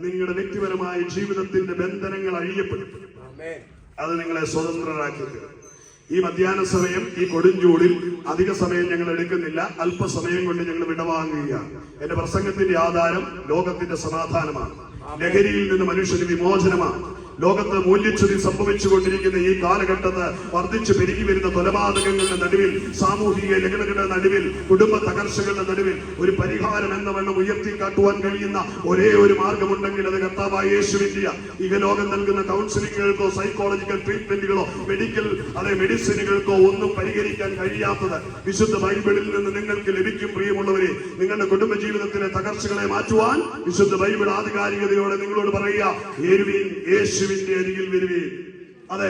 നിങ്ങളുടെ വ്യക്തിപരമായ ജീവിതത്തിന്റെ ബന്ധനങ്ങൾ അഴിയപ്പെടും. അത് നിങ്ങളെ സ്വതന്ത്രരാക്കി തരും. ഈ മധ്യാഹ്ന സമയം, ഈ കൊടുംചൂടിൽ അധിക സമയം ഞങ്ങൾ എടുക്കുന്നില്ല. അല്പസമയം കൊണ്ട് ഞങ്ങൾ വിടവാങ്ങുകയാണ്. എന്റെ പ്രസംഗത്തിന്റെ ആധാരം ലോകത്തിന്റെ സമാധാനമാണ്. ലഹരിയിൽ നിന്ന് മനുഷ്യന് വിമോചനമാണ്. ലോകത്ത് മൂല്യച്യുതി സംഭവിച്ചുകൊണ്ടിരിക്കുന്ന ഈ കാലഘട്ടത്ത് വർദ്ധിച്ചു പെരുകി വരുന്ന കൊലപാതകങ്ങളുടെ നടുവിൽ, സാമൂഹിക ലഹളകളുടെ നടുവിൽ, കുടുംബ തകർച്ചകളുടെ നടുവിൽ ഒരു പരിഹാരം എന്ന വണ്ണം ഉയർത്തി കാട്ടുവാൻ കഴിയുന്ന ഒരേ ഒരു മാർഗമുണ്ടെങ്കിൽ അത് കർത്താവായ യേശുവിന്റെ ഈ ലോകം നൽകുന്ന കൗൺസിലിങ്ങുകൾക്കോ സൈക്കോളജിക്കൽ ട്രീറ്റ്മെന്റുകളോ മെഡിസിനുകൾക്കോ ഒന്നും പരിഹരിക്കാൻ കഴിയാത്തത് വിശുദ്ധ ബൈബിളിൽ നിന്ന് നിങ്ങൾക്ക് ലഭിക്കും. പ്രിയമുള്ളവരെ, നിങ്ങളുടെ കുടുംബ ജീവിതത്തിലെ തകർച്ചകളെ മാറ്റുവാൻ വിശുദ്ധ ബൈബിൾ ആധികാരികതയോടെ നിങ്ങളോട് പറയുക, യേശുവിന്റെ അരികിൽ വരുവീൻ. അതെ,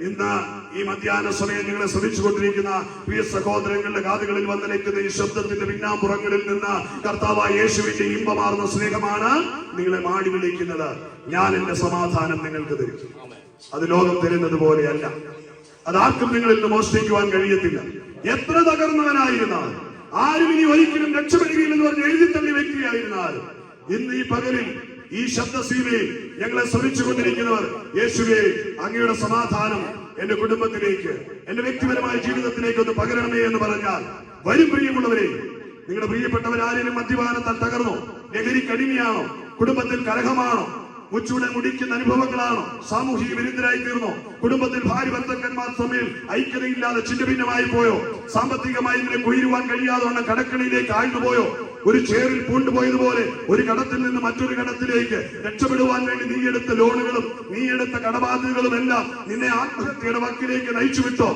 ഇന്ന് ഈ മധ്യാഹ്ന സമയം നിങ്ങളെ ശ്രമിച്ചുകൊണ്ടിരിക്കുന്ന പ്രിയ സഹോദരങ്ങളുടെ കാതുകളിൽ വന്നിരിക്കുന്ന ഈ ശബ്ദത്തിന്റെ പിന്നാമ്പുറങ്ങളിൽ നിന്ന് കർത്താവായ യേശുവിന്റെ ഇമ്പമാർന്ന സ്നേഹമാണ് നിങ്ങളെ മാടി വിളിക്കുന്നത്. ഞാൻ എന്റെ സമാധാനം നിങ്ങൾക്ക് തരും. അത് ലോകം തരുന്നത് പോലെയല്ല. അതാർക്കും നിങ്ങളിൽ നിന്ന് മോഷ്ടിക്കുവാൻ കഴിയത്തില്ല. എത്ര തകർന്നവനായിരുന്നാൽ, ആരും ഇനി ഒരിക്കലും രക്ഷപ്പെടുകയില്ലെന്ന് പറഞ്ഞ് എഴുതിത്തള്ളിയ വ്യക്തിയായിരുന്നാൽ, ഇന്ന് ഈ പകലിൽ ഈ ശബ്ദസീമയിൽ ഞങ്ങളെ ശ്രമിച്ചുകൊണ്ടിരിക്കുന്നവർ, യേശുവേ, അങ്ങയുടെ സമാധാനം എന്റെ കുടുംബത്തിലേക്ക്, എന്റെ വ്യക്തിപരമായ ജീവിതത്തിലേക്ക് ഒന്ന് പകരണമേ എന്ന് പറഞ്ഞാൽ വരും. പ്രിയമുള്ളവരെ, നിങ്ങളുടെ പ്രിയപ്പെട്ടവരാരെയും മദ്യപാനത്താൽ തകർന്നോ? ലഹരിക്കടിമയാണോ? കുടുംബത്തിൽ കലഹമാണോ? മുച്ചൂടെ മുടിക്കുന്ന അനുഭവങ്ങളാണോ? സാമൂഹിക വിരുദ്ധരായി തീർന്നോ? കുടുംബത്തിൽ ഭാര്യ ഭർത്താക്കന്മാർ തമ്മിൽ ഐക്യതയില്ലാതെ ചിന്നഭിന്നമായി പോയോ? സാമ്പത്തികമായി നിനക്ക് ഉയരുവാൻ കഴിയാതെ വണ്ണം കടക്കണിയിലേക്ക് ആഴ്ന്നുപോയോ? ഒരു ചേറിൽ പൂണ്ടുപോയതുപോലെ ഒരു കടത്തിൽ നിന്ന് മറ്റൊരു കടത്തിലേക്ക് രക്ഷപ്പെടുവാൻ വേണ്ടി നീ എടുത്ത ലോണുകളും നീ എടുത്ത കടബാധ്യതകളും എല്ലാം നിന്നെ ആത്മഹത്യയുടെ വക്കിലേക്ക് നയിച്ചുവിട്ടോ?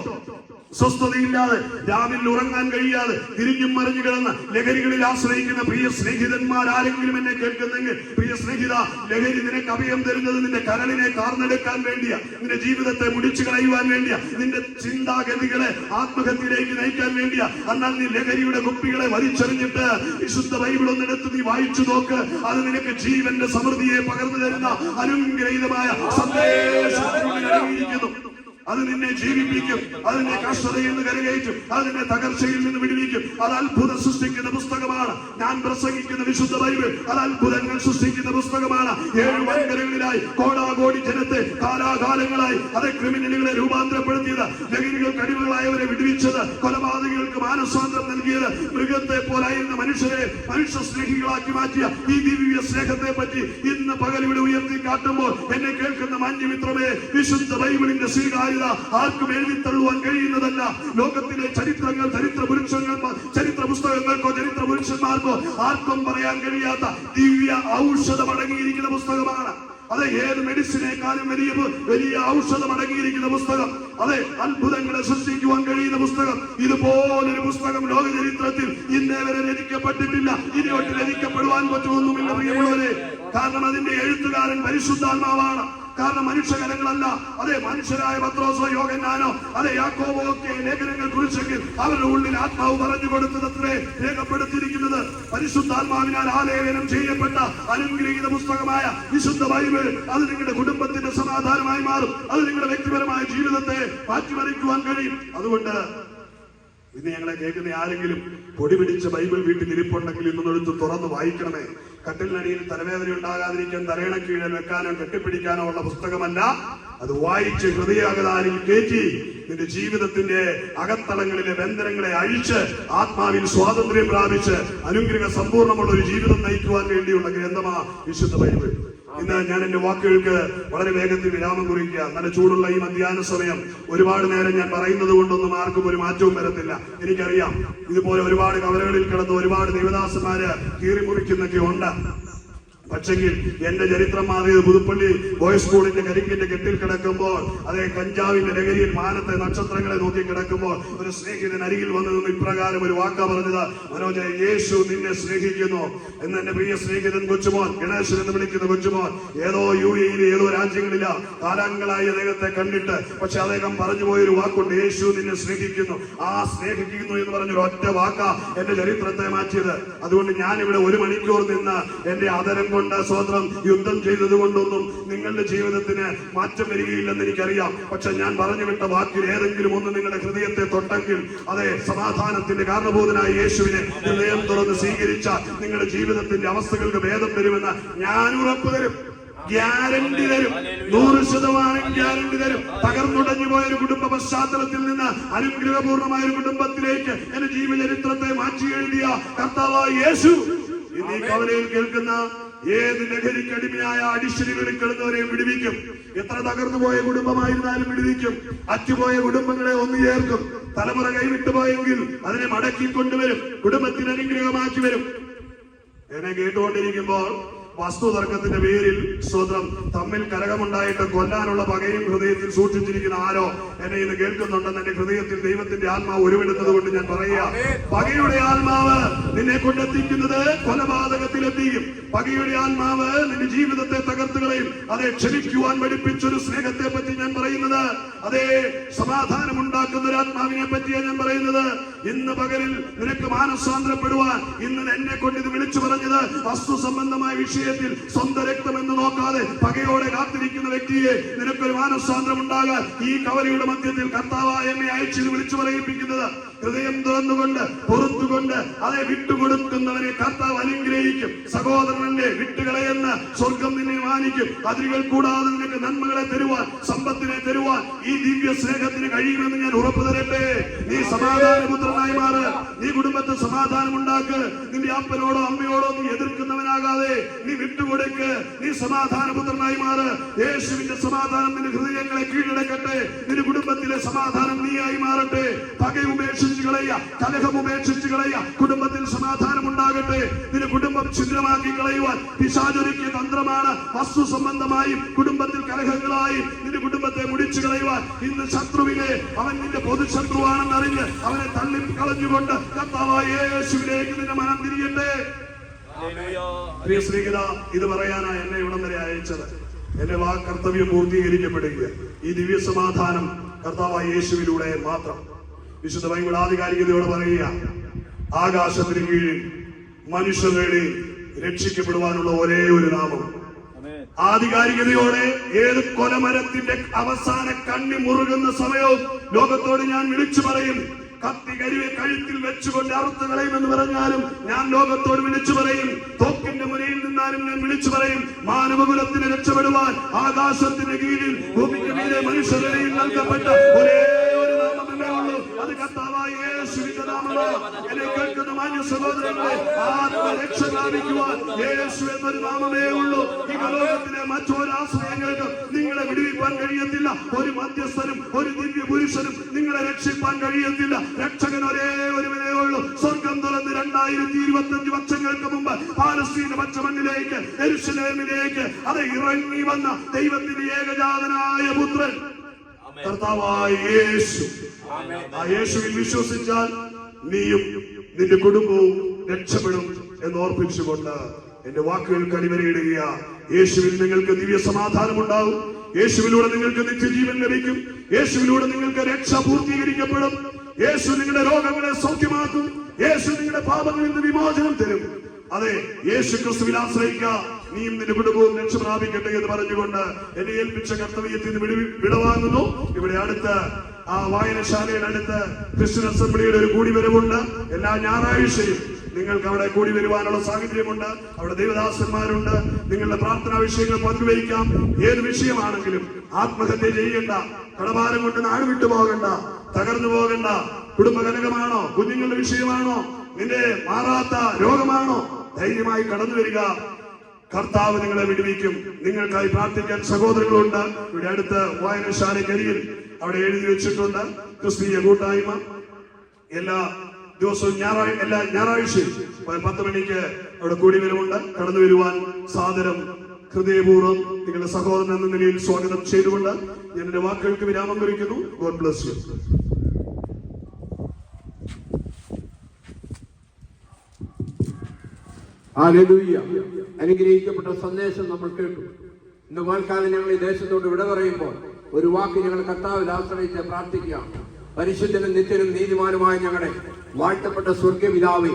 സ്വസ്ഥതയില്ലാതെ, രാവിലെ ഉറങ്ങാൻ കഴിയാതെ, തിരിഞ്ഞും മറിഞ്ഞു കിടന്ന് ലഹരികളിൽ ആശ്രയിക്കുന്ന പ്രിയ സ്നേഹിതന്മാരാരെങ്കിലും എന്നെ കേൾക്കുന്നെങ്കിൽ, പ്രിയ സ്നേഹിത, ലഹരി നിനക്ക് അഭയം തരുന്നത് നിന്റെ കരളിനെ കാർന്നെടുക്കാൻ വേണ്ടിയാ, നിന്റെ ജീവിതത്തെ മുടിച്ചു കളയുവാൻ വേണ്ടിയാ, നിന്റെ ചിന്താഗതികളെ ആത്മഹത്യയിലേക്ക് നയിക്കാൻ വേണ്ടിയാ. എന്നാൽ നീ ലഹരിയുടെ കുപ്പികളെ വലിച്ചെറിഞ്ഞിട്ട് വിശുദ്ധ ബൈബിൾ ഒന്നെടുത്ത് നീ വായിച്ചു നോക്ക്. അത് നിനക്ക് ജീവന്റെ സമൃദ്ധിയെ പകർന്നു തരുന്ന അനുഗ്രഹീതമായ സന്ദേശം. അത് നിന്നെ ജീവിപ്പിക്കും. അത് നിന്നെ കഷ്ടതയിൽ നിന്ന് കരകയറ്റും. അത് നിന്നെ തകർച്ചയിൽ നിന്ന് വിടുവിക്കും. അത് അത്ഭുതം സൃഷ്ടിക്കുന്ന പുസ്തകമാണ്. ഞാൻ പ്രസംഗിക്കുന്ന വിശുദ്ധ ബൈബിൾ അത് അത്ഭുതങ്ങൾ സൃഷ്ടിക്കുന്ന പുസ്തകമാണ്. 7 വൻകരകളിലായി കോടാകോടി ജനത്തെ കാലാകാലങ്ങളായി അത് ക്രിമിനലുകളെ രൂപാന്തരപ്പെടുത്തിയത്, ലഹരികൾക്ക് അടിമകളായവരെ വിടുവിച്ചത്, കൊലപാതകങ്ങൾക്ക് മാനസാന്തരം നൽകിയത്, മൃഗത്തെ പോലായിരുന്ന മനുഷ്യരെ മനുഷ്യ സ്നേഹികളാക്കി മാറ്റിയ ഈ ദിവ്യ സ്നേഹത്തെ പറ്റി ഇന്ന് പകൽ ഇവിടെ ഉയർത്തി ചൂണ്ടിക്കാട്ടുമ്പോൾ എന്നെ കേൾക്കുന്ന മാന്യമിത്രമേ, വിശുദ്ധ ബൈബിളിന്റെ സ്വീകാര്യത ആർക്കും എഴുതിത്തള്ളുവാൻ കഴിയുന്നതല്ല. ലോകത്തിലെ ചരിത്രങ്ങൾ, ചരിത്ര പുസ്തകങ്ങൾക്കോ ചരിത്ര പുരുഷന്മാർക്കോ ആർക്കും പറയാൻ കഴിയാത്ത ദിവ്യ ഔഷധം അടങ്ങിയിരിക്കുന്ന പുസ്തകമാണ്. അതെ, ഏത് മെഡിസിനേക്കാളും വലിയ ഔഷധം അടങ്ങിയിരിക്കുന്ന പുസ്തകം. അതെ, അത്ഭുതങ്ങളെ സൃഷ്ടിക്കുവാൻ കഴിയുന്ന പുസ്തകം. ഇതുപോലൊരു പുസ്തകം ലോക ചരിത്രത്തിൽ ഇന്നേ വരെ രചിക്കപ്പെട്ടിട്ടില്ല. ഇനിയോട്ട് രചിക്കപ്പെടുവാൻ പറ്റുമൊന്നുമില്ല പ്രിയമുള്ളവരെ. കാരണം അതിന്റെ എഴുത്തുകാരൻ പരിശുദ്ധാത്മാവാണ്. കാരണം മനുഷ്യകരങ്ങളല്ല. അതെ, മനുഷ്യരായ പത്രോസോ യോഹന്നാനോ അതെ യാക്കോബോ ഒക്കെ ലേഖനങ്ങൾ കുറിച്ചെങ്കിൽ അവരുടെ ഉള്ളിൽ ആത്മാവ് പറഞ്ഞു കൊടുത്തതത്രേ രേഖപ്പെടുത്തിയിരിക്കുന്നത്. പരിശുദ്ധാത്മാവിനാൽ ആലേഖനം ചെയ്യപ്പെട്ട അനുഗ്രഹീത പുസ്തകമായ വിശുദ്ധ ബൈബിൾ അത് നിങ്ങളുടെ കുടുംബത്തിന്റെ സമാധാനമായി മാറും. അത് നിങ്ങളുടെ വ്യക്തിപരമായ ജീവിതത്തെ മാറ്റിമറിക്കുവാൻ കഴിയും. അതുകൊണ്ട് ഇന്ന് ഞങ്ങളെ കേൾക്കുന്ന ആരെങ്കിലും പൊടി പിടിച്ച ബൈബിൾ വീട്ടിൽ ഇരിപ്പുണ്ടെങ്കിൽ ഇന്നൊന്നെടുത്ത് തുറന്ന് വായിക്കണമേ. കട്ടിലിനടിയിൽ തലവേദന ഉണ്ടാകാതിരിക്കാൻ തലയണ കീഴിൽ വെക്കാനോ കെട്ടിപ്പിടിക്കാനോ ഉള്ള പുസ്തകമല്ല. അത് വായിച്ച് ഹൃദയാഗതാരിൽ കയറ്റി നിന്റെ ജീവിതത്തിന്റെ അകത്തളങ്ങളിലെ ബന്ധനങ്ങളെ അഴിച്ച് ആത്മാവിൽ സ്വാതന്ത്ര്യം പ്രാപിച്ച് അനുഗ്രഹ സമ്പൂർണ്ണമുള്ള ഒരു ജീവിതം നയിക്കുവാൻ വേണ്ടിയുള്ള ഗ്രന്ഥമാ വിശുദ്ധ ബൈബിൾ. ഇന്ന് ഞാൻ എന്റെ വാക്കുകൾക്ക് വളരെ വേഗത്തിൽ വിരാമം കുറിക്കുക. നല്ല ചൂടുള്ള ഈ മധ്യാഹ്ന സമയം ഒരുപാട് നേരം ഞാൻ പറയുന്നത് കൊണ്ടൊന്നും ആർക്കും ഒരു മാറ്റവും വരത്തില്ല. എനിക്കറിയാം, ഇതുപോലെ ഒരുപാട് കവലകളിൽ കിടന്ന് ഒരുപാട് ദേവദാസന്മാര് കീറിമുറിക്കുന്നൊക്കെ ഉണ്ട്. പക്ഷെങ്കിൽ എന്റെ ചരിത്രം മാറിയത് പുതുപ്പള്ളി ബോയ്സ് സ്കൂളിന്റെ കരിക്കിന്റെ കെട്ടിൽ കിടക്കുമ്പോൾ, അതേ കഞ്ചാവിന്റെ ലഹരിയിൽ മാനത്തെ നക്ഷത്രങ്ങളെ നോക്കി കിടക്കുമ്പോൾ ഒരു സ്നേഹിതൻ അരികിൽ വന്നു നിന്ന് ഇപ്രകാരം ഒരു വാക്ക പറഞ്ഞത്, മനോജ്, യേശു നിന്നെ സ്നേഹിക്കുന്നു എന്ന്. എന്റെ പ്രിയ സ്നേഹിതൻ കൊച്ചുമോൻ, ഗണേശൻ എന്ന് വിളിക്കുന്ന കൊച്ചുമോൻ, ഏതോ യുഎഇയിലെ ഏതോ രാജ്യങ്ങളില കാലാംഗങ്ങളായി അദ്ദേഹത്തെ കണ്ടിട്ട്, പക്ഷെ അദ്ദേഹം പറഞ്ഞു പോയൊരു വാക്കുണ്ട്, യേശു നിന്നെ സ്നേഹിക്കുന്നു. ആ സ്നേഹിക്കുന്നു എന്ന് പറഞ്ഞൊരു ഒറ്റ വാക്ക എന്റെ ചരിത്രത്തെ മാറ്റിയത്. അതുകൊണ്ട് ഞാൻ ഇവിടെ 1 മണിക്കൂർ നിന്ന് എന്റെ ആദരം കൊണ്ട് സ്വതന്ത്രം യുദ്ധം ചെയ്തത് കൊണ്ടൊന്നും നിങ്ങളുടെ ജീവിതത്തിന് മാറ്റം വരികയില്ലെന്ന് എനിക്കറിയാം. പക്ഷെ ഞാൻ പറഞ്ഞു വിട്ട വാക്കിൽ ഏതെങ്കിലും ഒന്ന് നിങ്ങളുടെ ഹൃദയത്തെ തൊട്ടെങ്കിൽ, അതെ, സമാധാനത്തിന്റെ കാരണഭൂതനായ യേശുവിനെ ഹൃദയം തുറന്ന് സ്വീകരിച്ച നിങ്ങളുടെ ജീവിതത്തിന്റെ അവസ്ഥകൾക്ക് ഭേദം വരുമെന്ന് ഞാൻ ഉറപ്പ് തരും. ഗ്യാരണ്ടി തരും. 100% ഗ്യാരണ്ടി തരും. തകർന്നുടഞ്ഞു പോയ ഒരു കുടുംബ പശ്ചാത്തലത്തിൽ നിന്ന് അനുഗ്രഹപൂർണമായ ഒരു കുടുംബത്തിലേക്ക് എന്റെ ജീവചരിത്രത്തെ മാറ്റി എഴുതിയ കർത്താവായ യേശു ഇന്ന് ഈ കവലയിൽ കേൾക്കുന്ന ഏത് ലഹരിക്കടിമയായ അഡിക്ഷനുകളിൽ കിടന്നവരെയും വിടുവിക്കും. എത്ര തകർന്നു പോയ കുടുംബമായിരുന്നാലും വിടുവിക്കും. അറ്റുപോയ കുടുംബങ്ങളെ ഒന്ന് ചേർക്കും. തലമുറ കൈവിട്ടു പോയെങ്കിൽ അതിനെ മടക്കി കൊണ്ടുവരും. കുടുംബത്തിന് അനുഗ്രഹമാക്കി വരും. എന്നെ കേട്ടുകൊണ്ടിരിക്കുമ്പോൾ വസ്തുതർക്കത്തിന്റെ പേരിൽ സ്വതന്ത്രം തമ്മിൽ കലഹമുണ്ടായിട്ട് കൊല്ലാനുള്ള പകയും ഹൃദയത്തിൽ സൂക്ഷിച്ചിരിക്കുന്ന ആരോ എന്നെ ഇന്ന് കേൾക്കുന്നുണ്ടെന്ന് എന്റെ ഹൃദയത്തിൽ ദൈവത്തിന്റെ ആത്മാവ് ഉരുവിടുന്നത് കൊണ്ട് ഞാൻ പറയുക, പകയുടെ ആത്മാവ് നിന്നെ കൊണ്ടെത്തിക്കുന്നത് കൊലപാതകത്തിലെത്തിക്കും. പകയുടെ ആത്മാവ് നിന്റെ ജീവിതത്തെ തകർത്തുകളയും. അതെ, ക്ഷമിക്കുവാൻ പഠിപ്പിച്ചൊരു സ്നേഹത്തെ പറ്റി ഞാൻ പറയുന്നത്. അതേ, സമാധാനം ഉണ്ടാക്കുന്ന ഒരു ആത്മാവിനെ പറ്റിയാണ് ഞാൻ പറയുന്നത്. ഇന്ന് പകലിൽ നിനക്ക് മാനസാന്തരപ്പെടുവാൻ ഇന്ന് എന്നെ കൊണ്ട് ഇത് വിളിച്ചു പറഞ്ഞത് വസ്തു സംബന്ധമായ വിഷയത്തിൽ സ്വന്തം രക്തമെന്ന് നോക്കാതെ പകയോടെ കാത്തിരിക്കുന്ന വ്യക്തിയെ നിനക്കൊരു മാനസാന്തരം ഉണ്ടാകാൻ ഈ കവലയുടെ മധ്യത്തിൽ കർത്താവായ എന്നെ അയച്ചിത് വിളിച്ചു പറയിപ്പിക്കുന്നത്. ഹൃദയം തുറന്നുകൊണ്ട് പുറത്തുകൊണ്ട് അതെ വിട്ടുകൊടുക്കുന്നവനെ കർത്താവ് അനുഗ്രഹിക്കും. സഹോദരനെ വിട്ടുകളയെന്ന് സ്വർഗം നിന്നെ മാനിക്കും. അതിരുകൾ കൂടാതെ നിനക്ക് നന്മകളെ തരുവാൻ, സമ്പത്തിനെ തരുവാൻ ഈ ദിവ്യ സ്നേഹത്തിന് കഴിയുമെന്ന് ഞാൻ ഉറപ്പു തരട്ടെ. നീ സമാധാനപുത്രനായി മാറ്. നീ കുടുംബത്തെ സമാധാനം ഉണ്ടാക്ക്. നിന്റെ അപ്പനോടോ അമ്മയോടോ നീ എതിർക്കുന്നവനാകാതെ നീ വിട്ടുകൊടുക്ക്. നീ സമാധാനപുത്രനായി മാറ്. യേശുവിന്റെ സമാധാനം നിന്റെ ഹൃദയങ്ങളെ കീഴടക്കട്ടെ. നിന്റെ കുടുംബത്തിലെ സമാധാനം നീയായി മാറട്ടെ. പക ഉപേക്ഷിച്ച് കളയുക, കലഹം ഉപേക്ഷിച്ച് കളയുക. കുടുംബത്തിൽ സമാധാനം ഉണ്ടാകട്ടെ. നിന്റെ കുടുംബം ഛിദ്രമാക്കി കളയുവാൻ പിശാചൊരുക്കിയ തന്ത്രമാണ് വസ്തു സംബന്ധമായും കുടുംബത്തിൽ കലഹങ്ങളായും നിന്റെ കുടുംബത്തെ മുടിച്ചു കളയുവാൻ ഇന്ന് ശത്രുവിനെ അവൻ നിന്റെ പൊതുശത്രുവാണെന്നറിഞ്ഞ് അവനെ തള്ളി കളഞ്ഞുകൊണ്ട് കർത്താവായ യേശുവിലേക്ക് നിന്റെ മനം തിരിയട്ടെ. പ്രിയ സ്നേഹിത, ഇത് പറയാനാ എന്നെ ഇവിടം വരെ അയച്ചത്. എന്റെ കർത്തവ്യം പൂർത്തീകരിക്കപ്പെടുക ഈ ദിവ്യ സമാധാനം കർത്താവായ യേശുവിലൂടെ മാത്രം. വിശുദ്ധ ബൈബിൾ ആധികാരികതയോടെ പറയുക, ആകാശത്തിന് കീഴിൽ മനുഷ്യരുടെ രക്ഷിക്കപ്പെടുവാനുള്ള ഒരേ ഒരു നാമം. ആധികാരികതയോടെ ഏത് കൊലമരത്തിന്റെ അവസാന കണ്ണി മുറുകുന്ന സമയവും ലോകത്തോട് ഞാൻ വിളിച്ചു പറയും, കത്തി കഴുത്തിൽ വെച്ചുകൊണ്ട് അറുത്ത് കളയുമെന്ന് പറഞ്ഞാലും ഞാൻ ലോകത്തോട് വിളിച്ചു പറയും. തോക്കിന്റെ മുനയിൽ നിന്നാലും ഞാൻ വിളിച്ചു പറയും, മാനവകുലത്തിന് രക്ഷപ്പെടുവാൻ ആകാശത്തിന് കീഴിൽ ഭൂമിക്ക് മീതെ മനുഷ്യരുടെയും നൽകപ്പെട്ട ഒരേ ഒരു നാമമേ ഉള്ളൂ. അത് കർത്താവായ യേശുവിന്റെ നാമമാണ്. എന്നെ കേൾക്കുന്ന മാന്യ സഹോദരങ്ങളെ, ആത്മരക്ഷ പ്രാപിക്കുവാൻ യേശു എന്നൊരു നാമമേ ഉള്ളൂ. ഈ ലോകത്തിലെ മറ്റൊരാശ്രയങ്ങൾക്ക് നിങ്ങളെ വിടുവിപ്പാൻ കഴിയത്തില്ല. ഒരു മധ്യസ്ഥനും ഒരു ദിവ്യ പുരുഷനും നിങ്ങളെ രക്ഷിപ്പാൻ കഴിയത്തില്ല. രക്ഷകൻ ഒരേ ഒരുവനേ ഉള്ളൂ. സ്വർഗം തുറന്ന് 2025 വർഷങ്ങൾക്ക് മുമ്പ് പാലസ്തീന പച്ചമണ്ണിലേക്ക്, യെരൂശലേമിലേക്ക് അത് ഇറങ്ങി വന്ന ദൈവത്തിന്റെ ഏകജാതനായ പുത്രൻ കർത്താവായ യേശു. ആ യേശുവിൽ വിശ്വസിച്ചാൽ നീയും നിന്റെ കുടുംബവും രക്ഷപ്പെടും എന്ന് ഓർപ്പിച്ചുകൊണ്ട് എന്റെ വാക്കുകൾക്ക് അടിവരയിടുക. യേശുവിൽ നിങ്ങൾക്ക് ദിവ്യ സമാധാനം ഉണ്ടാവും. യേശുവിലൂടെ നിങ്ങൾക്ക് നിത്യജീവൻ ലഭിക്കും. യേശുവിലൂടെ നിങ്ങൾക്ക് രക്ഷ പൂർത്തീകരിക്കപ്പെടും. യേശു നിങ്ങളുടെ രോഗങ്ങളെ സൗഖ്യമാക്കും. യേശു നിങ്ങളുടെ പാപങ്ങളിൽ നിന്ന് വിമോചനം തരും. അതെ, യേശു ക്രിസ്തുവിൽ ആശ്രയിക്കുക, നീയും നിന്റെ കുടുംബവും രക്ഷ പ്രാപിക്കട്ടെ എന്ന് പറഞ്ഞുകൊണ്ട് എന്നെ ഏൽപ്പിച്ച കർത്തവ്യത്തിൽ നിന്ന് വിടവാങ്ങുന്നു. ഇവിടെ അടുത്ത് ആ വായനശാലയുടെ അടുത്ത് ക്രിസ്ത്യൻ അസംബ്ലിയുടെ ഒരു കൂടിവരവുണ്ട്. എല്ലാ ഞായറാഴ്ചയും നിങ്ങൾക്ക് അവിടെ കൂടി വരുവാനുള്ള സാഹചര്യമുണ്ട്. അവിടെ ദൈവദാസന്മാരുണ്ട്. നിങ്ങളുടെ പ്രാർത്ഥനാ വിഷയങ്ങൾ പങ്കുവയ്ക്കാം. ഏത് വിഷയമാണെങ്കിലും ആത്മഹത്യ ചെയ്യണ്ട, കടഭാരം കൊണ്ട് നാട് വിട്ടു പോകണ്ട, തകർന്നു പോകണ്ട. കുടുംബകലകമാണോ, കുഞ്ഞുങ്ങളുടെ വിഷയമാണോ, നിന്റെ മാറാത്ത രോഗമാണോ, ധൈര്യമായി കടന്നു വരിക. കർത്താവ് നിങ്ങളെ വിടുവിക്കും. നിങ്ങൾക്കായി പ്രാർത്ഥിക്കാൻ സഹോദരങ്ങളുണ്ട്. ഇവിടെ അടുത്ത് വായനശാലക്കരിയിൽ അവിടെ എഴുതി വെച്ചിട്ടുണ്ട് ക്രിസ്തീയ കൂട്ടായ്മ. എല്ലാ ദിവസവും എല്ലാ ഞായറാഴ്ചയും 10 മണിക്ക് അവിടെ കൂടി വരുമുണ്ട്. കടന്നു വരുവാൻ സാദരം ഹൃദയപൂർവ്വം നിങ്ങളുടെ സഹോദരൻ എന്ന നിലയിൽ സ്വാഗതം ചെയ്തുകൊണ്ട് ഞാൻ എന്റെ വാക്കുകൾക്ക് വിരാമം കുറിക്കുന്നു. God bless you. ഹല്ലേലൂയ. അനുഗ്രഹിക്കപ്പെട്ട സന്ദേശം നമ്മൾ കേട്ടു. ഇന്ന് വാൽക്കാലം ഞങ്ങൾ ഈ ദേശത്തോട് വിട പറയുമ്പോൾ ഒരു വാക്ക് ഞങ്ങൾ കർത്താവിൽ ആശ്രയിച്ച് പ്രാർത്ഥിക്കുകയാണ്. പരിശുദ്ധനും നിത്യനും നീതിമാനുമായ ഞങ്ങളുടെ വാഴ്ത്തപ്പെട്ട സ്വർഗപിതാവേ,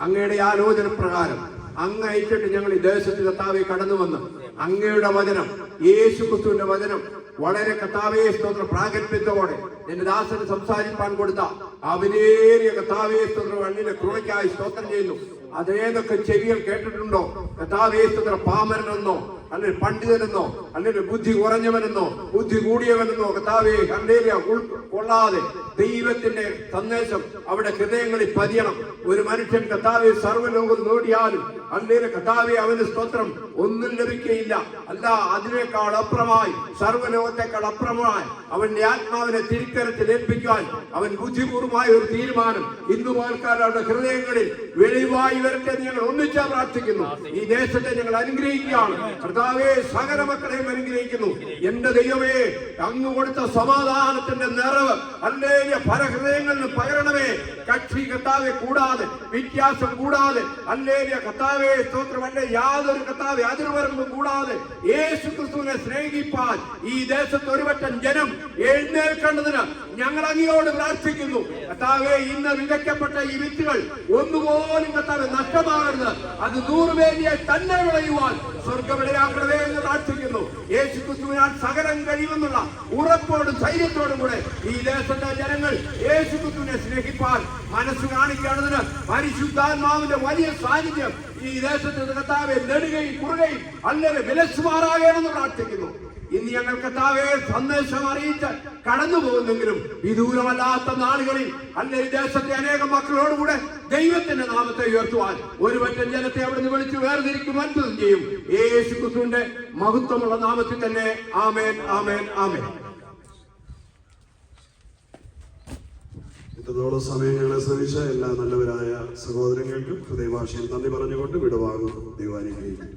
അങ്ങയുടെ ആലോചന പ്രകാരം അങ്ങ് അയച്ചിട്ട് ഞങ്ങൾ ഈ ദേശത്ത് കർത്താവെ കടന്നു വന്ന് അങ്ങയുടെ വചനം, യേശു ക്രിസ്തുവിന്റെ വചനം വളരെ കർത്താവേ സ്തോത്രം പ്രാഗൽഭ്യത്തോടെ എന്റെ ദാസന് സംസാരിപ്പാൻ കൊടുത്ത അവനേറിയ കർത്താവേ സ്തോത്രം അണ്ണിന്റെ കൃപയ്ക്കായി സ്തോത്രം ചെയ്യുന്നു. അതേതൊക്കെ ചെവികൾ കേട്ടിട്ടുണ്ടോ കർത്താവേ സ്തോത്രം, പാമരനെന്നോ അല്ലെങ്കിൽ പണ്ഡിതനെന്നോ അല്ലെങ്കിൽ ബുദ്ധി കുറഞ്ഞവനെന്നോ ബുദ്ധി കൂടിയവനെന്നോ കർത്താവേ ഹല്ലേലൂയ ഉൾക്കൊള്ളാതെ ദൈവത്തിന്റെ സന്ദേശം അവിടെ ഹൃദയങ്ങളിൽ പതിയണം. ഒരു മനുഷ്യൻ കർത്താവെ സർവ്വലോകം നേടിയാലും ഹല്ലേലൂയ കർത്താവെ അവന് സ്തോത്രം ഒന്നും ലഭിക്കുകയില്ല. അല്ല, അതിനേക്കാൾ അപ്പുറമായി, സർവ്വലോകത്തെക്കാൾ അപ്പുറമായി അവന്റെ ആത്മാവിനെ തിരിക്കരത്തിൽ ഏൽപ്പിക്കാൻ അവൻ ബുദ്ധിപൂർവമായ ഒരു തീരുമാനം ഇന്നു മുതൽക്കാരുടെ ഹൃദയങ്ങളിൽ വെളിവായി വരട്ടെ ഞങ്ങൾ ഒന്നിച്ചാ പ്രാർത്ഥിക്കുന്നു. ഈ ദേശത്തെ ഞങ്ങൾ അനുഗ്രഹിക്കുകയാണ് കർത്താവേ, സകല മക്കളെയും അനുഗ്രഹിക്കുന്നു. എന്റെ ദൈവമേ, അങ്ങ് കൊടുത്ത സമാധാനത്തിന്റെ നിറവ് ഹല്ലേലൂയ പല ഹൃദയങ്ങളിലും പകരണമേ. കക്ഷി കർത്താവെ കൂടാതെ, വ്യത്യാസം കൂടാതെ ഹല്ലേലൂയ കർത്താവേ സ്തോത്രം, അല്ലേ യാതൊരു കർത്താവെ അതിർവരമ്പും കൂടാതെ യേശു ക്രിസ്തുവിനെ സ്നേഹിപ്പാൻ ഈ ദേശത്ത് ഒരുവട്ടം ജനം എഴുന്നേൽക്കേണ്ടതിന് ഞങ്ങൾ അങ്ങയോട് പ്രാർത്ഥിക്കുന്നു. കർത്താവെ, ഇന്ന് വിതയ്ക്കപ്പെട്ട ഈ വിത്തുകൾ ഒന്നുപോലും കർത്താവെ നഷ്ടമാകരുത്. അത് 100 വേലിയായി തന്നെ വിളയുവാൻ സ്വർഗവിളയാക്കണമേ എന്ന് പ്രാർത്ഥിക്കുന്നു. യേശു ക്രിസ്തുവിനാൽ സകലം കഴിയുമെന്നുള്ള ഉറപ്പോടും ധൈര്യത്തോടും കൂടെ ഈ ദേശത്തെ ജനങ്ങൾ യേശു ക്രിസ്തുവിനെ സ്നേഹിപ്പാൻ മനസ്സ് കാണിക്കേണ്ടതിന് പരിശുദ്ധാത്മാവിന്റെ വലിയ സാന്നിധ്യം ഈ ദേശത്ത് കർത്താവെ നെടുകയും കുറുകയും അല്ലെങ്കിൽ വിലസുമാറാകണമെന്ന് പ്രാർത്ഥിക്കുന്നു. ഇന്ന് ഞങ്ങൾ കർത്താവെ സന്ദേശം അറിയിച്ച് കടന്നു പോകുന്നെങ്കിലും വിദൂരമല്ലാത്ത നാളുകളിൽ അല്ലെ ഈ ദേശത്തെ അനേകം മക്കളോടുകൂടെ ദൈവത്തിന്റെ നാമത്തെ ഉയർത്തുവാൻ ഒരുപറ്റം ജനത്തെ അവിടുന്ന് വിളിച്ചു വേർതിരിക്കും, അത്ഭുതം ചെയ്യും. യേശു ക്രിസ്തുവിന്റെ മഹത്വമുള്ള നാമത്തിൽ തന്നെ ആമേൻ, ആമേൻ, ആമേൻ. ഇത്രത്തോളം സമയം ഞങ്ങളെ ശ്രമിച്ച എല്ലാ നല്ലവരായ സഹോദരങ്ങൾക്കും ഹൃദയഭാഷയിൽ നന്ദി പറഞ്ഞുകൊണ്ട് വിടവാങ്ങുന്നു. ദൈവാനുഗ്രഹിക്കും.